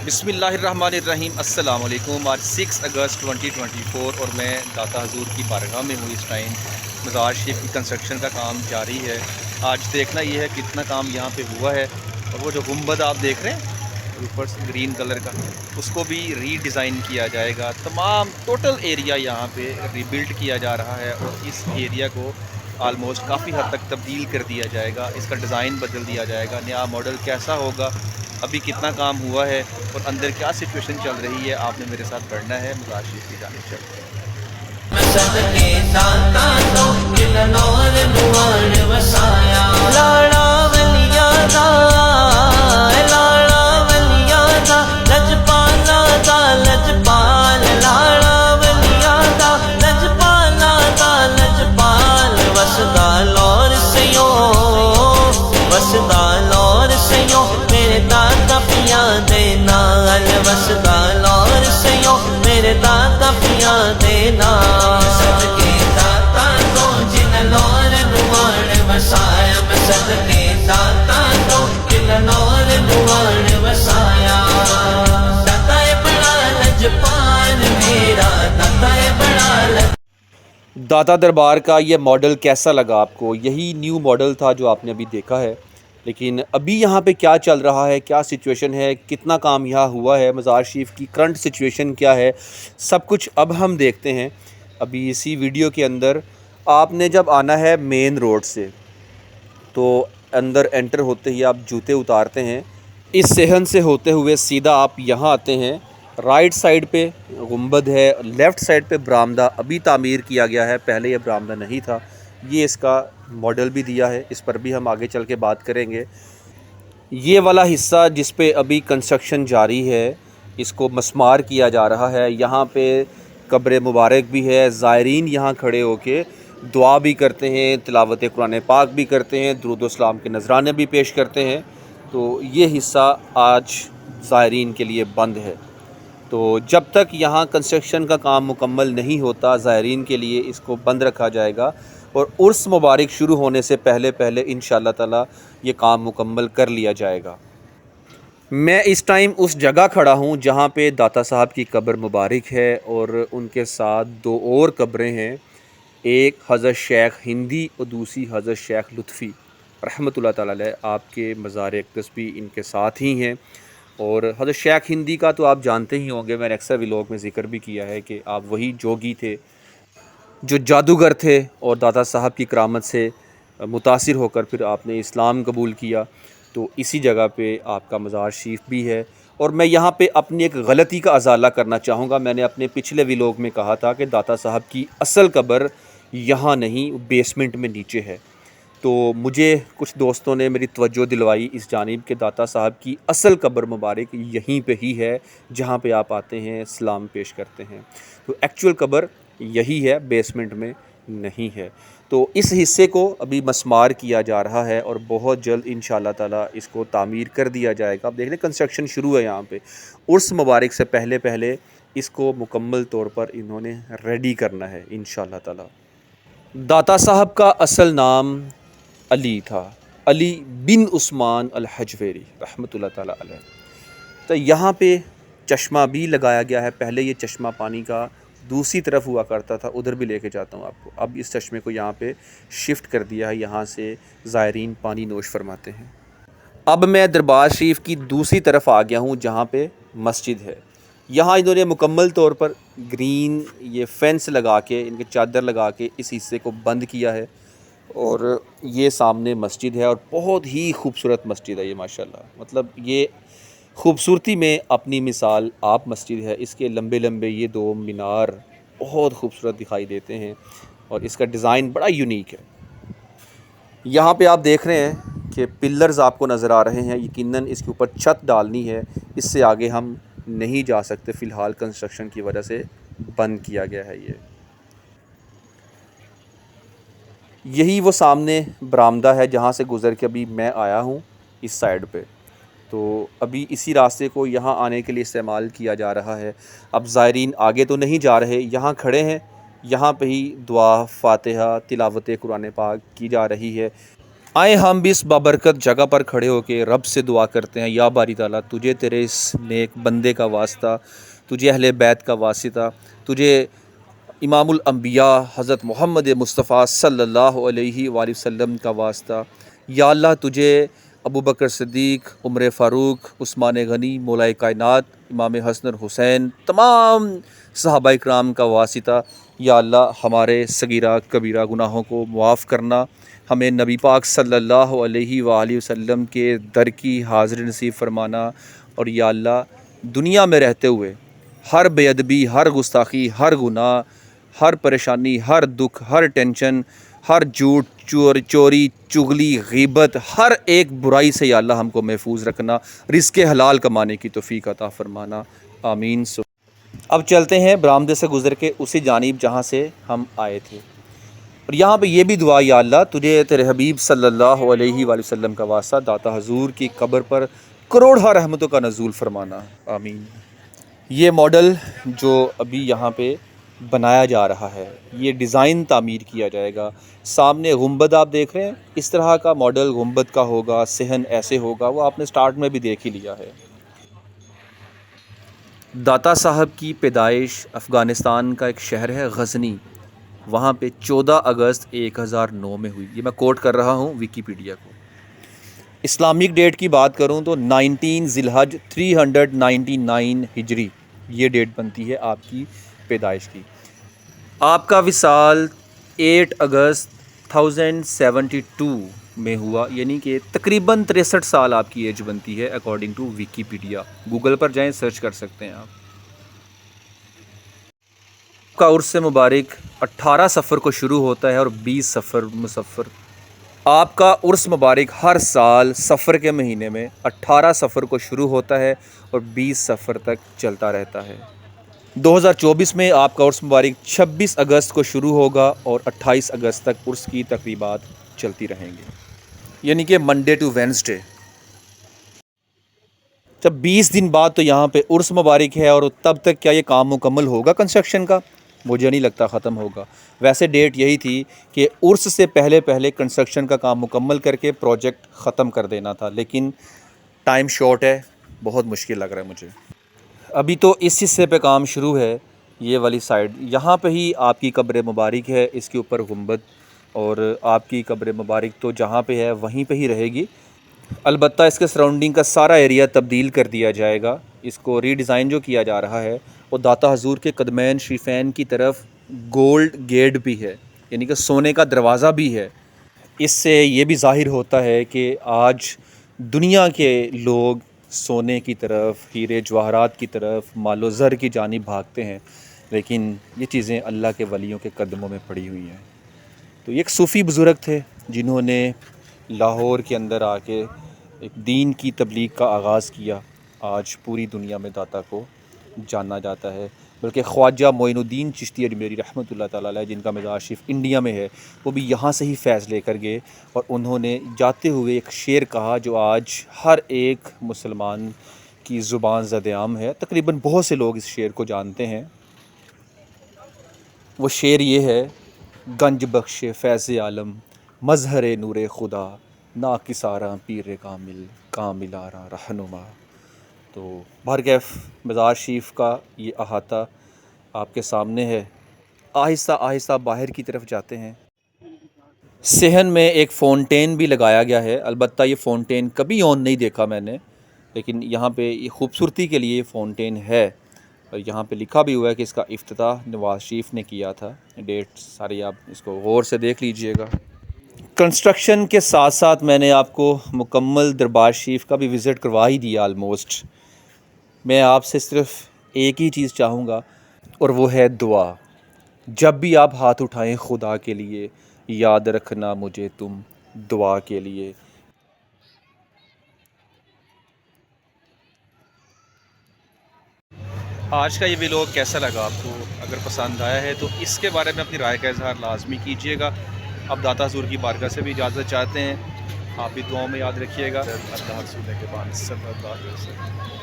बिस्मिल्लाहिर्रहमानिर्रहीम अस्सलाम वालेकुम। आज 6 अगस्त 2024 और मैं दाता हजूर की बारगाह में हूँ। इस टाइम मज़ार शरीफ की कंस्ट्रक्शन का काम जारी है। आज देखना ये है कितना काम यहाँ पे हुआ है। और वो जो गुंबद आप देख रहे हैं ऊपर से ग्रीन कलर का, उसको भी रीडिज़ाइन किया जाएगा। तमाम टोटल एरिया यहाँ पे रीबिल्ड किया जा रहा है और इस एरिया को आलमोस्ट काफ़ी हद तक तब्दील कर दिया जाएगा। इसका डिज़ाइन बदल दिया जाएगा। नया मॉडल कैसा होगा, अभी कितना काम हुआ है और अंदर क्या सिचुएशन चल रही है, आपने मेरे साथ पढ़ना है। मज़ार शरीफ की जानिब चलते हैं। मेरे दाता पिया देना वसदा लौर सयो मेरे दाता पिया देना सदके दाता तो जिन लौर नुआन वसाया मैं सदके दाता तो जिन लौर नुआन वसाया। दाता है बड़ा लजपाल मेरा, दाता है बड़ा दाता दरबार का ये मॉडल कैसा लगा आपको? यही न्यू मॉडल था जो आपने अभी देखा है, लेकिन अभी यहाँ पे क्या चल रहा है, क्या सिचुएशन है, कितना काम यहाँ हुआ है, मज़ार शरीफ की करंट सिचुएशन क्या है, सब कुछ अब हम देखते हैं। अभी इसी वीडियो के अंदर आपने जब आना है मेन रोड से, तो अंदर एंटर होते ही आप जूते उतारते हैं, इस सेहन से होते हुए सीधा आप यहाँ आते हैं। राइट साइड पे गुंबद है, लेफ़्ट साइड पे बरामदा अभी तामीर किया गया है, पहले ये बरामदा नहीं था। ये इसका मॉडल भी दिया है, इस पर भी हम आगे चल के बात करेंगे। ये वाला हिस्सा जिस पे अभी कंस्ट्रक्शन जारी है, इसको मस्मार किया जा रहा है। यहाँ पे कब्र मुबारक भी है, ज़ायरीन यहाँ खड़े होके दुआ भी करते हैं, तिलावत कुरान पाक भी करते हैं, दुरूद व सलाम के नजराने भी पेश करते हैं। तो ये हिस्सा आज ज़ायरीन के लिए बंद है। तो जब तक यहाँ कंस्ट्रक्शन का काम मुकम्मल नहीं होता, ज़ायरीन के लिए इसको बंद रखा जाएगा और उर्स मुबारक शुरू होने से पहले पहले इंशाअल्लाह ताला ये काम मुकम्मल कर लिया जाएगा। मैं इस टाइम उस जगह खड़ा हूँ जहाँ पे दाता साहब की कब्र मुबारक है और उनके साथ दो और कब्रें हैं, एक हज़रत शेख हिंदी और दूसरी हज़रत शेख लुत्फ़ी रहमतुल्लाह ताला अलैह। आपके मज़ार अक़दस भी इनके साथ ही हैं। और हज़रत शेख हिंदी का तो आप जानते ही होंगे, मैंने अक्सर व्लॉग में ज़िक्र भी किया है कि आप वही जोगी थे जो जादूगर थे और दाता साहब की करामत से मुतासिर होकर फिर आपने इस्लाम कबूल किया। तो इसी जगह पे आपका मज़ार शरीफ भी है। और मैं यहाँ पे अपनी एक गलती का अजाला करना चाहूँगा। मैंने अपने पिछले व्लॉग में कहा था कि दाता साहब की असल कब्र यहाँ नहीं, बेसमेंट में नीचे है। तो मुझे कुछ दोस्तों ने मेरी तवज्जो दिलवाई इस जानिब के दाता साहब की असल कब्र मुबारक यहीं पे ही है जहाँ पे आप आते हैं, सलाम पेश करते हैं। तो एक्चुअल कब्र यही है, बेसमेंट में नहीं है। तो इस हिस्से को अभी मस्मार किया जा रहा है और बहुत जल्द इंशाअल्लाह ताला इसको तामीर कर दिया जाएगा। आप देख लें कंस्ट्रक्शन शुरू है यहाँ पे। उर्स मुबारक से पहले पहले इसको मुकम्मल तौर पर इन्होंने रेडी करना है इंशाअल्लाह ताला। दाता साहब का असल नाम अली था, अली बिन उस्मान अल हजवेरी रहमतुल्लाह ताला अलैह। तो यहाँ पे चश्मा भी लगाया गया है। पहले ये चश्मा पानी का दूसरी तरफ हुआ करता था, उधर भी लेके जाता हूँ आपको। अब इस चश्मे को यहाँ पे शिफ्ट कर दिया है, यहाँ से ज़ायरीन पानी नोश फरमाते हैं। अब मैं दरबार शरीफ की दूसरी तरफ आ गया हूँ जहाँ पे मस्जिद है। यहाँ इन्होंने मुकम्मल तौर पर ग्रीन ये फेंस लगा के, इनके चादर लगा के इस हिस्से को बंद किया है। और ये सामने मस्जिद है और बहुत ही खूबसूरत मस्जिद है ये माशाल्लाह। मतलब ये खूबसूरती में अपनी मिसाल आप मस्जिद है। इसके लंबे लंबे ये दो मीनार बहुत खूबसूरत दिखाई देते हैं और इसका डिज़ाइन बड़ा यूनिक है। यहाँ पे आप देख रहे हैं कि पिलर्स आपको नज़र आ रहे हैं। यकीनन इसके ऊपर छत डालनी है, इससे आगे हम नहीं जा सकते, फ़िलहाल कंस्ट्रक्शन की वजह से बंद किया गया है। यही वो सामने बरामदा है जहाँ से गुज़र के अभी मैं आया हूँ इस साइड पे। तो अभी इसी रास्ते को यहाँ आने के लिए इस्तेमाल किया जा रहा है। अब ज़ायरीन आगे तो नहीं जा रहे, यहाँ खड़े हैं। यहाँ पे ही दुआ, फ़ातिहा, तिलावत कुरान पाक की जा रही है। आए हम भी इस बाबरकत जगह पर खड़े होकर रब से दुआ करते हैं, या बारी ताला तुझे तेरे इस नेक बंदे का वास्ता, तुझे अहले बैत का वास्ता, तुझे इमामुल अंबिया हज़रत मोहम्मद मुस्तफ़ा सल्लल्लाहु अलैहि वसल्लम का वास्ता, या अल्लाह तुझे अबू बकर सिद्दीक़, उमर फ़ारूक, उस्मान गनी, मौलाए कायनात, इमाम हसन हुसैन, तमाम सहाबा इकराम का वास्ता, या अल्लाह हमारे सगीरा कबीरा गुनाहों को मुआफ़ करना, हमें नबी पाक सल्लल्लाहु अलैहि वसल्लम के दर की हाज़िरी नसीब फरमाना, और या अल्लाह दुनिया में रहते हुए हर बेअदबी, हर गुस्ताखी, हर गुनाह, हर परेशानी, हर दुख, हर टेंशन, हर झूठ, चोरी, चुगली, गीबत, हर एक बुराई से या अल्लाह हमको महफूज रखना, रिज़्क़ हलाल कमाने की तौफ़ीक अता फ़रमाना, आमीन। अब चलते हैं बरामदे से गुज़र के उसी जानिब जहाँ से हम आए थे, और यहाँ पे ये भी दुआ, या अल्लाह तुझे तेरे हबीब सल्लल्लाहु अलैहि वसल्लम का वास्ता दाता हजूर की कब्र पर करोड़ा रहमतों का नज़ूल फरमाना, आमीन। ये मॉडल जो अभी यहाँ पे बनाया जा रहा है, ये डिज़ाइन तामीर किया जाएगा। सामने गुंबद आप देख रहे हैं, इस तरह का मॉडल गुंबद का होगा, सहन ऐसे होगा, वो आपने स्टार्ट में भी देख ही लिया है। दाता साहब की पैदाइश अफ़गानिस्तान का एक शहर है गज़नी, वहाँ पे 14 अगस्त 1009 में हुई। ये मैं कोट कर रहा हूँ विकीपीडिया को। इस्लामिक डेट की बात करूँ तो 19 ज़िलहज 399 हिजरी ये डेट बनती है आपकी पैदाइश की। आपका विसाल 8 अगस्त 1072 में हुआ, यानी कि तकरीबन 63 साल आपकी एज बनती है अकॉर्डिंग टू विकीपीडिया। गूगल पर जाएं, सर्च कर सकते हैं आप। आपका उर्स मुबारक 18 सफ़र को शुरू होता है और 20 सफ़र मुसफ़र। आपका उर्स मुबारक हर साल सफ़र के महीने में 18 सफ़र को शुरू होता है और 20 सफ़र तक चलता रहता है। 2024 में आपका उर्स मुबारक 26 अगस्त को शुरू होगा और 28 अगस्त तक उर्स की तकरीबात चलती रहेंगी, यानी कि मंडे टू वेंसडे। जब 20 दिन बाद तो यहाँ पे उर्स मुबारक है, और तब तक क्या ये काम मुकम्मल होगा कंस्ट्रक्शन का? मुझे नहीं लगता ख़त्म होगा। वैसे डेट यही थी कि उर्स से पहले पहले कंस्ट्रक्शन का काम मुकम्मल करके प्रोजेक्ट ख़त्म कर देना था, लेकिन टाइम शॉर्ट है, बहुत मुश्किल लग रहा है मुझे। अभी तो इस हिस्से पे काम शुरू है, ये वाली साइड, यहाँ पे ही आपकी कब्र मुबारक है, इसके ऊपर गुंबद, और आपकी कब्र मुबारक तो जहाँ पे है वहीं पे ही रहेगी। अलबत्ता इसके सराउंडिंग का सारा एरिया तब्दील कर दिया जाएगा। इसको रीडिज़ाइन जो किया जा रहा है वो दाता हजूर के कदमैन शरीफैन की तरफ गोल्ड गेट भी है, यानी कि सोने का दरवाज़ा भी है। इससे ये भी ज़ाहिर होता है कि आज दुनिया के लोग सोने की तरफ, हीरे जवाहरात की तरफ, मालो ज़र की जानिब भागते हैं, लेकिन ये चीज़ें अल्लाह के वलियों के कदमों में पड़ी हुई हैं। तो ये एक सूफ़ी बुज़ुर्ग थे जिन्होंने लाहौर के अंदर आके एक दीन की तबलीग का आगाज़ किया। आज पूरी दुनिया में दाता को जाना जाता है, बल्कि ख्वाजा मोइनुद्दीन चिश्ती अजमेरी रहमतुल्लाह ताला अलैह, जिनका मज़ार शरीफ इंडिया में है, वो भी यहाँ से ही फैज़ लेकर गए, और उन्होंने जाते हुए एक शेर कहा जो आज हर एक मुसलमान की ज़ुबान ज़द-ए-आम है। तकरीबन बहुत से लोग इस शेर को जानते हैं। वो शेर ये है, गंज बख्शे फ़ैज़ आलम मज़हर नूर खुदा, ना किसारा पीर कामिलारा रहनुमा। तो बहरकैफ मज़ार शरीफ का ये अहाता आपके सामने है। आहिस्ता आहिस्ता बाहर की तरफ जाते हैं। सहन में एक फ़ाउंटेन भी लगाया गया है, अलबत्ता ये फ़ाउंटेन कभी ऑन नहीं देखा मैंने, लेकिन यहाँ पे ये खूबसूरती के लिए फ़ाउंटेन है, और यहाँ पे लिखा भी हुआ है कि इसका इफ्तिताह नवाज़ शरीफ ने किया था। डेट सारी आप इसको गौर से देख लीजिएगा। कंस्ट्रक्शन के साथ साथ मैंने आपको मुकम्मल दरबार शरीफ का भी विज़िट करवा ही दिया ऑलमोस्ट। मैं आपसे सिर्फ़ एक ही चीज़ चाहूँगा, और वो है दुआ। जब भी आप हाथ उठाएं खुदा के लिए, याद रखना मुझे तुम दुआ के लिए। आज का ये व्लॉग कैसा लगा आपको? अगर पसंद आया है तो इसके बारे में अपनी राय का इज़हार लाजमी कीजिएगा। अब दाता हजूर की बारगाह से भी इजाज़त चाहते हैं। आप भी दुआओं में याद रखिएगा। अल्लाह रसूल के बाद